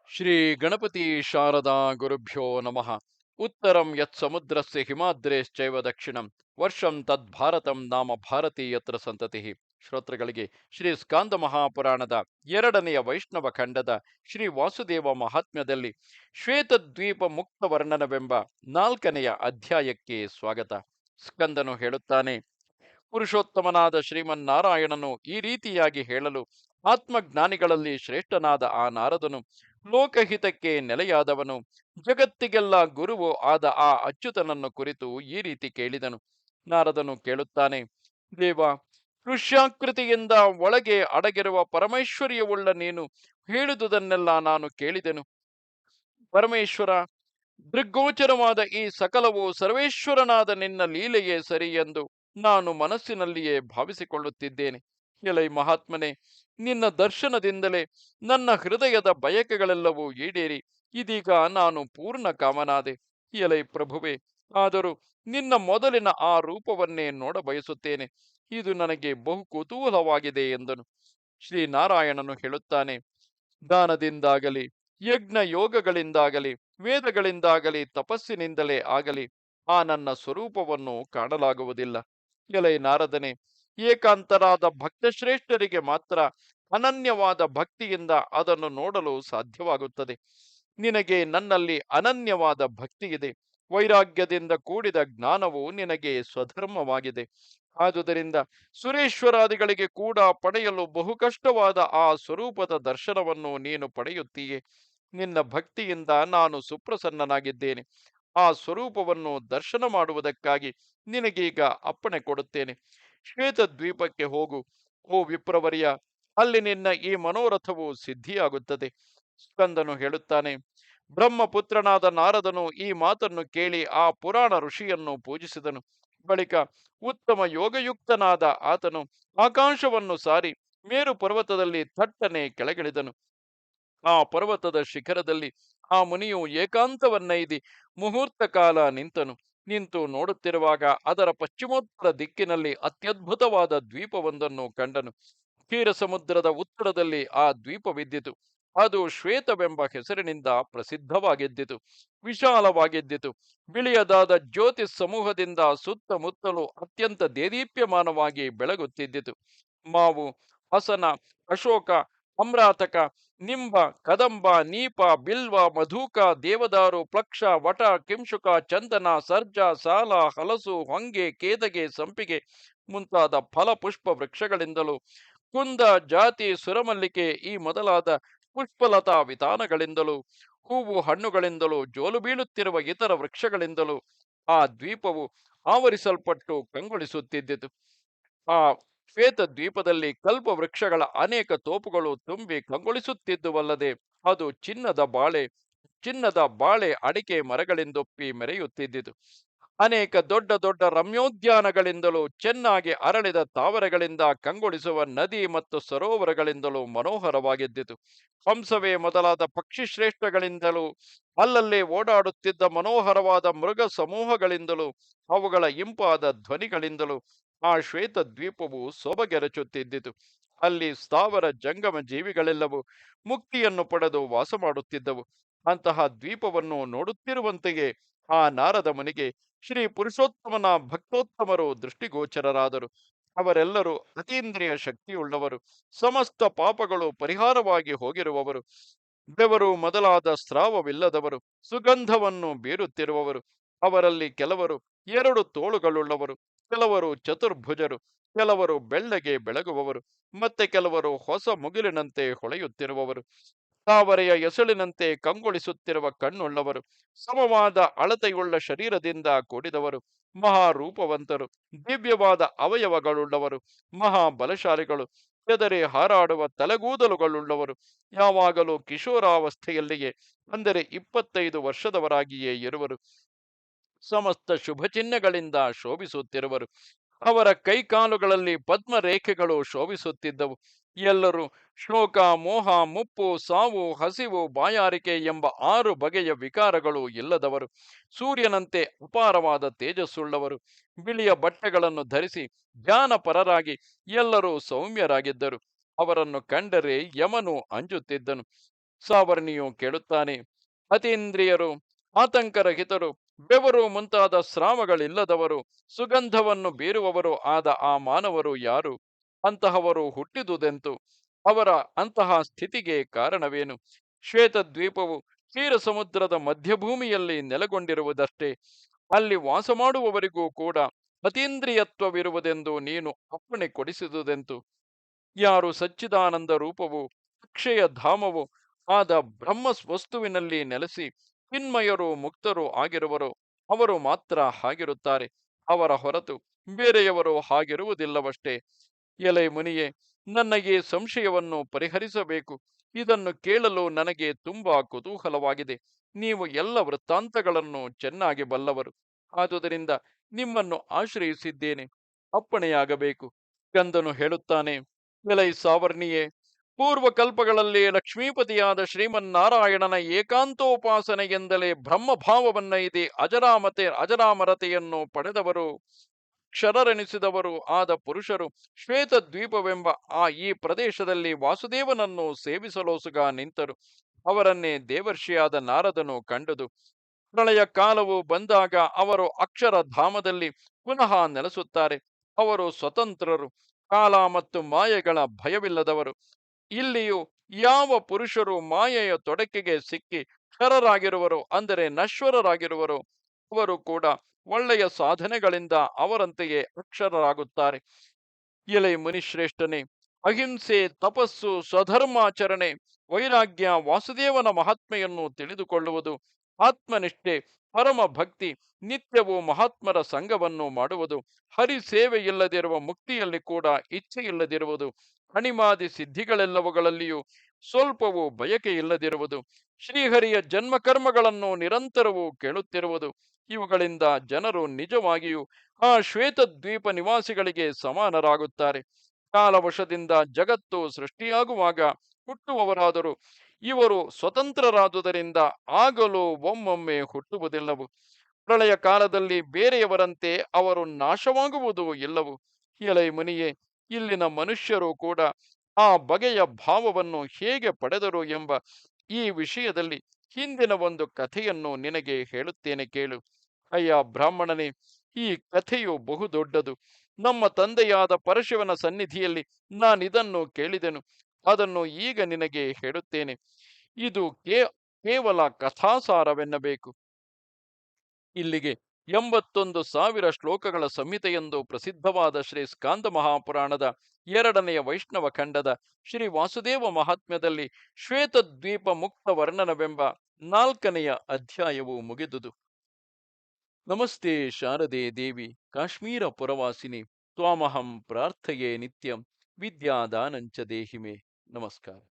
ಶ್ರೀ ಗಣಪತಿ ಶಾರದಾ ಗುರುಭ್ಯೋ ನಮಃ. ಉತ್ತರಂ ಯತ್ ಸಮುದ್ರಸ್ಯ ಹಿಮಾದ್ರೇಶ್ಚೈವ ದಕ್ಷಿಣಂ ವರ್ಷಂ ತದ್ಭಾರತಂ ನಾಮ ಭಾರತೀಯತ್ರ ಸಂತತಿ. ಶ್ರೋತೃಗಳಿಗೆ ಶ್ರೀ ಸ್ಕಾಂದ ಮಹಾಪುರಾಣದ ಎರಡನೆಯ ವೈಷ್ಣವ ಖಂಡದ ಶ್ರೀ ವಾಸುದೇವ ಮಹಾತ್ಮ್ಯದಲ್ಲಿ ಶ್ವೇತದ್ವೀಪ ಮುಕ್ತ ವರ್ಣನವೆಂಬ ನಾಲ್ಕನೆಯ ಅಧ್ಯಾಯಕ್ಕೆ ಸ್ವಾಗತ. ಸ್ಕಂದನು ಹೇಳುತ್ತಾನೆ, ಪುರುಷೋತ್ತಮನಾದ ಶ್ರೀಮನ್ನಾರಾಯಣನು ಈ ರೀತಿಯಾಗಿ ಹೇಳಲು ಆತ್ಮಜ್ಞಾನಿಗಳಲ್ಲಿ ಶ್ರೇಷ್ಠನಾದ ಆ ನಾರದನು, ಲೋಕಹಿತಕ್ಕೆ ನೆಲೆಯಾದವನು, ಜಗತ್ತಿಗೆಲ್ಲ ಗುರುವು ಆದ ಆ ಅಚ್ಯುತನನ್ನು ಕುರಿತು ಈ ರೀತಿ ಕೇಳಿದನು. ನಾರದನು ಕೇಳುತ್ತಾನೆ, ದೇವ, ಋಷ್ಯಾಕೃತಿಯಿಂದ ಒಳಗೆ ಅಡಗಿರುವ ಪರಮೈಶ್ವರ್ಯವುಳ್ಳ ನೀನು ಹೇಳಿದುದನ್ನೆಲ್ಲ ನಾನು ಕೇಳಿದೆನು. ಪರಮೇಶ್ವರ, ದೃಗ್ಗೋಚರವಾದ ಈ ಸಕಲವು ಸರ್ವೇಶ್ವರನಾದ ನಿನ್ನ ಲೀಲೆಯೇ ಸರಿ ಎಂದು ನಾನು ಮನಸ್ಸಿನಲ್ಲಿಯೇ ಭಾವಿಸಿಕೊಳ್ಳುತ್ತಿದ್ದೇನೆ. ಎಲೈ ಮಹಾತ್ಮನೆ, ನಿನ್ನ ದರ್ಶನದಿಂದಲೇ ನನ್ನ ಹೃದಯದ ಬಯಕೆಗಳೆಲ್ಲವೂ ಈಡೇರಿ ಇದೀಗ ನಾನು ಪೂರ್ಣ ಕಾಮನಾದೆ. ಎಲೈ ಪ್ರಭುವೆ, ಆದರೂ ನಿನ್ನ ಮೊದಲಿನ ಆ ರೂಪವನ್ನೇ ನೋಡಬಯಸುತ್ತೇನೆ. ಇದು ನನಗೆ ಬಹು ಕುತೂಹಲವಾಗಿದೆ ಎಂದನು. ಶ್ರೀನಾರಾಯಣನು ಹೇಳುತ್ತಾನೆ, ದಾನದಿಂದಾಗಲಿ, ಯಜ್ಞ ಯೋಗಗಳಿಂದಾಗಲಿ, ವೇದಗಳಿಂದಾಗಲಿ, ತಪಸ್ಸಿನಿಂದಲೇ ಆಗಲಿ ಆ ನನ್ನ ಸ್ವರೂಪವನ್ನು ಕಾಣಲಾಗುವುದಿಲ್ಲ. ಎಲೈ ನಾರದನೆ, ಏಕಾಂತರಾದ ಭಕ್ತಶ್ರೇಷ್ಠರಿಗೆ ಮಾತ್ರ ಅನನ್ಯವಾದ ಭಕ್ತಿಯಿಂದ ಅದನ್ನು ನೋಡಲು ಸಾಧ್ಯವಾಗುತ್ತದೆ. ನಿನಗೆ ನನ್ನಲ್ಲಿ ಅನನ್ಯವಾದ ಭಕ್ತಿಯಿದೆ. ವೈರಾಗ್ಯದಿಂದ ಕೂಡಿದ ಜ್ಞಾನವು ನಿನಗೆ ಸ್ವಧರ್ಮವಾಗಿದೆ. ಆದುದರಿಂದ ಸುರೇಶ್ವರಾದಿಗಳಿಗೆ ಕೂಡ ಪಡೆಯಲು ಬಹುಕಷ್ಟವಾದ ಆ ಸ್ವರೂಪದ ದರ್ಶನವನ್ನು ನೀನು ಪಡೆಯುತ್ತೀಯೆ. ನಿನ್ನ ಭಕ್ತಿಯಿಂದ ನಾನು ಸುಪ್ರಸನ್ನನಾಗಿದ್ದೇನೆ. ಆ ಸ್ವರೂಪವನ್ನು ದರ್ಶನ ಮಾಡುವುದಕ್ಕಾಗಿ ನಿನಗೀಗ ಅಪ್ಪಣೆ ಕೊಡುತ್ತೇನೆ. ಶ್ವೇತ ದ್ವೀಪಕ್ಕೆ ಹೋಗು, ಓ ವಿಪ್ರವರ್ಯ. ಅಲ್ಲಿ ನಿನ್ನ ಈ ಮನೋರಥವು ಸಿದ್ಧಿಯಾಗುತ್ತದೆ. ಸ್ಕಂದನು ಹೇಳುತ್ತಾನೆ, ಬ್ರಹ್ಮಪುತ್ರನಾದ ನಾರದನು ಈ ಮಾತನ್ನು ಕೇಳಿ ಆ ಪುರಾಣ ಋಷಿಯನ್ನು ಪೂಜಿಸಿದನು. ಬಳಿಕ ಉತ್ತಮ ಯೋಗಯುಕ್ತನಾದ ಆತನು ಆಕಾಶವನ್ನು ಸಾರಿ ಮೇರು ಪರ್ವತದಲ್ಲಿ ಥಟ್ಟನೆ ಕೆಳಗಿಳಿದನು. ಆ ಪರ್ವತದ ಶಿಖರದಲ್ಲಿ ಆ ಮುನಿಯು ಏಕಾಂತವನ್ನೈದಿ ಮುಹೂರ್ತ ಕಾಲ ನಿಂತನು. ನಿಂತು ನೋಡುತ್ತಿರುವಾಗ ಅದರ ಪಶ್ಚಿಮೋತ್ತರ ದಿಕ್ಕಿನಲ್ಲಿ ಅತ್ಯದ್ಭುತವಾದ ದ್ವೀಪವೊಂದನ್ನು ಕಂಡನು. ಕ್ಷೀರ ಸಮುದ್ರದ ಉತ್ತರದಲ್ಲಿ ಆ ದ್ವೀಪವಿದ್ದಿತು. ಅದು ಶ್ವೇತವೆಂಬ ಹೆಸರಿನಿಂದ ಪ್ರಸಿದ್ಧವಾಗಿದ್ದಿತು. ವಿಶಾಲವಾಗಿದ್ದಿತು. ಬಿಳಿಯದಾದ ಜ್ಯೋತಿ ಸಮೂಹದಿಂದ ಸುತ್ತಮುತ್ತಲೂ ಅತ್ಯಂತ ದೇದೀಪ್ಯಮಾನವಾಗಿ ಬೆಳಗುತ್ತಿದ್ದಿತು. ಮಾವು, ಹಸನ, ಅಶೋಕ, ಅಮ್ರಾತಕ, ನಿಂಬ, ಕದಂಬ, ನೀಪ, ಬಿಲ್ವ, ಮಧುಕ, ದೇವದಾರು, ಪ್ಲಕ್ಷ, ವಟ, ಕಿಂಶುಕ, ಚಂದನ, ಸರ್ಜ, ಸಾಲ, ಹಲಸು, ಹೊಂಗೆ, ಕೇದಗೆ, ಸಂಪಿಗೆ ಮುಂತಾದ ಫಲಪುಷ್ಪ ವೃಕ್ಷಗಳಿಂದಲೂ, ಕುಂದ, ಜಾತಿ, ಸುರಮಲ್ಲಿಕೆ ಈ ಮೊದಲಾದ ಪುಷ್ಪಲತಾ ವಿತಾನಗಳಿಂದಲೂ, ಹೂವು ಹಣ್ಣುಗಳಿಂದಲೂ, ಜೋಲು ಬೀಳುತ್ತಿರುವ ಇತರ ವೃಕ್ಷಗಳಿಂದಲೂ ಆ ದ್ವೀಪವು ಆವರಿಸಲ್ಪಟ್ಟು ಕಂಗೊಳಿಸುತ್ತಿದ್ದಿತು. ಆ ಶ್ವೇತ ದ್ವೀಪದಲ್ಲಿ ಕಲ್ಪ ವೃಕ್ಷಗಳ ಅನೇಕ ತೋಪುಗಳು ತುಂಬಿ ಕಂಗೊಳಿಸುತ್ತಿದ್ದುವಲ್ಲದೆ ಅದು ಚಿನ್ನದ ಬಾಳೆ ಅಡಿಕೆ ಮರಗಳಿಂದೊಪ್ಪಿ ಮೆರೆಯುತ್ತಿದ್ದಿತು. ಅನೇಕ ದೊಡ್ಡ ದೊಡ್ಡ ರಮ್ಯೋದ್ಯಾನಗಳಿಂದಲೂ ಚೆನ್ನಾಗಿ ಅರಳಿದ ತಾವರೆಗಳಿಂದ ಕಂಗೊಳಿಸುವ ನದಿ ಮತ್ತು ಸರೋವರಗಳಿಂದಲೂ ಮನೋಹರವಾಗಿದ್ದಿತು. ಹಂಸವೇ ಮೊದಲಾದ ಪಕ್ಷಿಶ್ರೇಷ್ಠಗಳಿಂದಲೂ ಅಲ್ಲಲ್ಲೇ ಓಡಾಡುತ್ತಿದ್ದ ಮನೋಹರವಾದ ಮೃಗ ಸಮೂಹಗಳಿಂದಲೂ ಅವುಗಳ ಇಂಪಾದ ಧ್ವನಿಗಳಿಂದಲೂ ಆ ಶ್ವೇತ ದ್ವೀಪವು ಸೊಬಗೆರಚುತ್ತಿದ್ದಿತು. ಅಲ್ಲಿ ಸ್ಥಾವರ ಜಂಗಮ ಜೀವಿಗಳೆಲ್ಲವೂ ಮುಕ್ತಿಯನ್ನು ಪಡೆದು ವಾಸ ಮಾಡುತ್ತಿದ್ದವು. ಅಂತಹ ದ್ವೀಪವನ್ನು ನೋಡುತ್ತಿರುವಂತೆಯೇ ಆ ನಾರದ ಮುನಿಗೆ ಶ್ರೀ ಪುರುಷೋತ್ತಮನ ಭಕ್ತೋತ್ತಮರು ದೃಷ್ಟಿಗೋಚರರಾದರು. ಅವರೆಲ್ಲರೂ ಅತೀಂದ್ರಿಯ ಶಕ್ತಿಯುಳ್ಳವರು, ಸಮಸ್ತ ಪಾಪಗಳು ಪರಿಹಾರವಾಗಿ ಹೋಗಿರುವವರು, ಬೆವರು ಮೊದಲಾದ ಸ್ರಾವವಿಲ್ಲದವರು, ಸುಗಂಧವನ್ನು ಬೀರುತ್ತಿರುವವರು. ಅವರಲ್ಲಿ ಕೆಲವರು ಎರಡು ತೋಳುಗಳುಳ್ಳವರು, ಕೆಲವರು ಚತುರ್ಭುಜರು, ಕೆಲವರು ಬೆಳ್ಳಗೆ ಬೆಳಗುವವರು, ಮತ್ತೆ ಕೆಲವರು ಹೊಸ ಮುಗಿಲಿನಂತೆ ಹೊಳೆಯುತ್ತಿರುವವರು, ತಾವರೆಯ ಎಸಳಿನಂತೆ ಕಂಗೊಳಿಸುತ್ತಿರುವ ಕಣ್ಣುಳ್ಳವರು, ಸಮವಾದ ಅಳತೆಯುಳ್ಳ ಶರೀರದಿಂದ ಕೂಡಿದವರು, ಮಹಾರೂಪವಂತರು, ದಿವ್ಯವಾದ ಅವಯವಗಳುಳ್ಳವರು, ಮಹಾಬಲಶಾಲಿಗಳು, ಎದರೆ ಹಾರಾಡುವ ತಲೆಗೂದಲುಗಳುಳ್ಳವರು, ಯಾವಾಗಲೂ ಕಿಶೋರಾವಸ್ಥೆಯಲ್ಲಿಯೇ ಅಂದರೆ 25 ವರ್ಷದವರಾಗಿಯೇ ಇರುವರು, ಸಮಸ್ತ ಶುಭ ಚಿಹ್ನೆಗಳಿಂದ ಶೋಭಿಸುತ್ತಿರುವರು. ಅವರ ಕೈಕಾಲುಗಳಲ್ಲಿ ಪದ್ಮರೇಖೆಗಳು ಶೋಭಿಸುತ್ತಿದ್ದವು. ಎಲ್ಲರೂ ಶೋಕ, ಮೋಹ, ಮುಪ್ಪು, ಸಾವು, ಹಸಿವು, ಬಾಯಾರಿಕೆ ಎಂಬ 6 ಬಗೆಯ ವಿಕಾರಗಳು ಇಲ್ಲದವರು, ಸೂರ್ಯನಂತೆ ಅಪಾರವಾದ ತೇಜಸ್ಸುಳ್ಳವರು, ಬಿಳಿಯ ಬಟ್ಟೆಗಳನ್ನು ಧರಿಸಿ ಧ್ಯಾನಪರರಾಗಿ ಎಲ್ಲರೂ ಸೌಮ್ಯರಾಗಿದ್ದರು. ಅವರನ್ನು ಕಂಡರೆ ಯಮನು ಅಂಜುತ್ತಿದ್ದನು. ಸಾವರ್ಣಿಯು ಕೇಳುತ್ತಾನೆ, ಅತೀಂದ್ರಿಯರು, ಆತಂಕರಹಿತರು, ಬೆವರು ಮುಂತಾದ ಸ್ರಾವಗಳಿಲ್ಲದವರು, ಸುಗಂಧವನ್ನು ಬೀರುವವರು ಆದ ಆ ಮಾನವರು ಯಾರು? ಅಂತಹವರು ಹುಟ್ಟಿದುದೆಂತು? ಅವರ ಅಂತಹ ಸ್ಥಿತಿಗೆ ಕಾರಣವೇನು? ಶ್ವೇತದ್ವೀಪವು ಕ್ಷೀರ ಸಮುದ್ರದ ಮಧ್ಯಭೂಮಿಯಲ್ಲಿ ನೆಲೆಗೊಂಡಿರುವುದಷ್ಟೇ. ಅಲ್ಲಿ ವಾಸ ಮಾಡುವವರಿಗೂ ಕೂಡ ಅತೀಂದ್ರಿಯತ್ವವಿರುವುದೆಂದು ನೀನು ಅಪ್ಪಣೆ ಕೊಡಿಸಿದುದೆಂತು? ಯಾರು ಸಚ್ಚಿದಾನಂದ ರೂಪವು ಅಕ್ಷಯ ಧಾಮವು ಆದ ಬ್ರಹ್ಮ ವಸ್ತುವಿನಲ್ಲಿ ನೆಲೆಸಿ ಚಿನ್ಮಯರು ಮುಕ್ತರು ಆಗಿರುವರೋ ಅವರು ಮಾತ್ರ ಹಾಗಿರುತ್ತಾರೆ. ಅವರ ಹೊರತು ಬೇರೆಯವರು ಹಾಗಿರುವುದಿಲ್ಲವಷ್ಟೇ. ಎಲೆ ಮುನಿಯೇ, ನನ್ನ ಈ ಸಂಶಯವನ್ನು ಪರಿಹರಿಸಬೇಕು. ಇದನ್ನು ಕೇಳಲು ನನಗೆ ತುಂಬಾ ಕುತೂಹಲವಾಗಿದೆ. ನೀವು ಎಲ್ಲ ವೃತ್ತಾಂತಗಳನ್ನು ಚೆನ್ನಾಗಿ ಬಲ್ಲವರು. ಆದುದರಿಂದ ನಿಮ್ಮನ್ನು ಆಶ್ರಯಿಸಿದ್ದೇನೆ. ಅಪ್ಪಣೆಯಾಗಬೇಕು. ಗಂಧನು ಹೇಳುತ್ತಾನೆ, ಎಲೈ ಸಾವರ್ಣಿಯೇ, ಪೂರ್ವಕಲ್ಪಗಳಲ್ಲಿ ಲಕ್ಷ್ಮೀಪತಿಯಾದ ಶ್ರೀಮನ್ನಾರಾಯಣನ ಏಕಾಂತೋಪಾಸನೆಯಿಂದಲೇ ಬ್ರಹ್ಮಭಾವವನ್ನೈದಿ ಅಜರಾಮರತೆಯನ್ನು ಪಡೆದವರು, ಕ್ಷರರೆನಿಸಿದವರು ಆದ ಪುರುಷರು ಶ್ವೇತದ್ವೀಪವೆಂಬ ಈ ಪ್ರದೇಶದಲ್ಲಿ ವಾಸುದೇವನನ್ನು ಸೇವಿಸಲೋಸುಗ ನಿಂತರು. ಅವರನ್ನೇ ದೇವರ್ಷಿಯಾದ ನಾರದನು ಕಂಡುದು. ಪ್ರಳಯ ಕಾಲವು ಬಂದಾಗ ಅವರು ಅಕ್ಷರಧಾಮದಲ್ಲಿ ಪುನಃ ನೆಲೆಸುತ್ತಾರೆ. ಅವರು ಸ್ವತಂತ್ರರು, ಕಾಲ ಮತ್ತು ಮಾಯೆಗಳ ಭಯವಿಲ್ಲದವರು. ಇಲ್ಲಿಯೂ ಯಾವ ಪುರುಷರು ಮಾಯೆಯ ತೊಡಕಿಗೆ ಸಿಕ್ಕಿ ಕ್ಷರರಾಗಿರುವರು, ಅಂದರೆ ನಶ್ವರರಾಗಿರುವರು, ಅವರು ಕೂಡ ಒಳ್ಳೆಯ ಸಾಧನೆಗಳಿಂದ ಅವರಂತೆಯೇ ಅಕ್ಷರರಾಗುತ್ತಾರೆ. ಎಲೆ ಮುನಿಶ್ರೇಷ್ಠನೇ, ಅಹಿಂಸೆ, ತಪಸ್ಸು, ಸ್ವಧರ್ಮಾಚರಣೆ, ವೈರಾಗ್ಯ, ವಾಸುದೇವನ ಮಹಾತ್ಮೆಯನ್ನು ತಿಳಿದುಕೊಳ್ಳುವುದು, ಆತ್ಮನಿಷ್ಠೆ, ಪರಮ ಭಕ್ತಿ, ನಿತ್ಯವೂ ಮಹಾತ್ಮರ ಸಂಘವನ್ನು ಮಾಡುವುದು, ಹರಿಸೇವೆಯಿಲ್ಲದಿರುವ ಮುಕ್ತಿಯಲ್ಲಿ ಕೂಡ ಇಚ್ಛೆಯಿಲ್ಲದಿರುವುದು, ಅಣಿಮಾದಿ ಸಿದ್ಧಿಗಳೆಲ್ಲವುಗಳಲ್ಲಿಯೂ ಸ್ವಲ್ಪವೂ ಬಯಕೆ ಇಲ್ಲದಿರುವುದು, ಶ್ರೀಹರಿಯ ಜನ್ಮಕರ್ಮಗಳನ್ನು ನಿರಂತರವೂ ಕೇಳುತ್ತಿರುವುದು, ಇವುಗಳಿಂದ ಜನರು ನಿಜವಾಗಿಯೂ ಆ ಶ್ವೇತದ್ವೀಪ ನಿವಾಸಿಗಳಿಗೆ ಸಮಾನರಾಗುತ್ತಾರೆ. ಕಾಲವಶದಿಂದ ಜಗತ್ತು ಸೃಷ್ಟಿಯಾಗುವಾಗ ಹುಟ್ಟುವವರಾದರೂ ಇವರು ಸ್ವತಂತ್ರರಾದುದರಿಂದ ಆಗಲೂ ಒಮ್ಮೊಮ್ಮೆ ಹುಟ್ಟುವುದಿಲ್ಲವು. ಪ್ರಳಯ ಕಾಲದಲ್ಲಿ ಬೇರೆಯವರಂತೆ ಅವರು ನಾಶವಾಗುವುದೂ ಇಲ್ಲವು. ಎಲೈ ಮುನಿಯೇ, ಇಲ್ಲಿನ ಮನುಷ್ಯರು ಕೂಡ ಆ ಬಗೆಯ ಭಾವವನ್ನು ಹೇಗೆ ಪಡೆದರು ಎಂಬ ಈ ವಿಷಯದಲ್ಲಿ ಹಿಂದಿನ ಒಂದು ಕಥೆಯನ್ನು ನಿನಗೆ ಹೇಳುತ್ತೇನೆ ಕೇಳು. ಅಯ್ಯ ಬ್ರಾಹ್ಮಣನೇ, ಈ ಕಥೆಯು ಬಹುದೊಡ್ಡದು. ನಮ್ಮ ತಂದೆಯಾದ ಪರಶಿವನ ಸನ್ನಿಧಿಯಲ್ಲಿ ನಾನಿದನ್ನು ಕೇಳಿದೆನು. ಅದನ್ನು ಈಗ ನಿನಗೆ ಹೇಳುತ್ತೇನೆ. ಇದು ಕೇವಲ ಕಥಾಸಾರವೆನ್ನಬೇಕು. ಇಲ್ಲಿಗೆ 81,000 ಶ್ಲೋಕಗಳ ಸಂಹಿತೆಯೆಂದು ಪ್ರಸಿದ್ಧವಾದ ಶ್ರೀ ಸ್ಕಾಂದ ಮಹಾಪುರಾಣದ 2ನೆಯ ವೈಷ್ಣವ ಖಂಡದ ಶ್ರೀ ವಾಸುದೇವ ಮಹಾತ್ಮ್ಯದಲ್ಲಿ ಶ್ವೇತದ್ವೀಪ ಮುಕ್ತ ವರ್ಣನವೆಂಬ 4ನೆಯ ಅಧ್ಯಾಯವು ಮುಗಿದುದು. ನಮಸ್ತೆ ಶಾರದೆ ದೇವಿ, ಕಾಶ್ಮೀರ ಪುರವಾಸಿನಿ, ತ್ವಾಮಹಂ ಪ್ರಾರ್ಥಯೇ ನಿತ್ಯಂ, ವಿದ್ಯಾದಾನಂಚ ದೇಹಿಮೆ. ನಮಸ್ಕಾರ.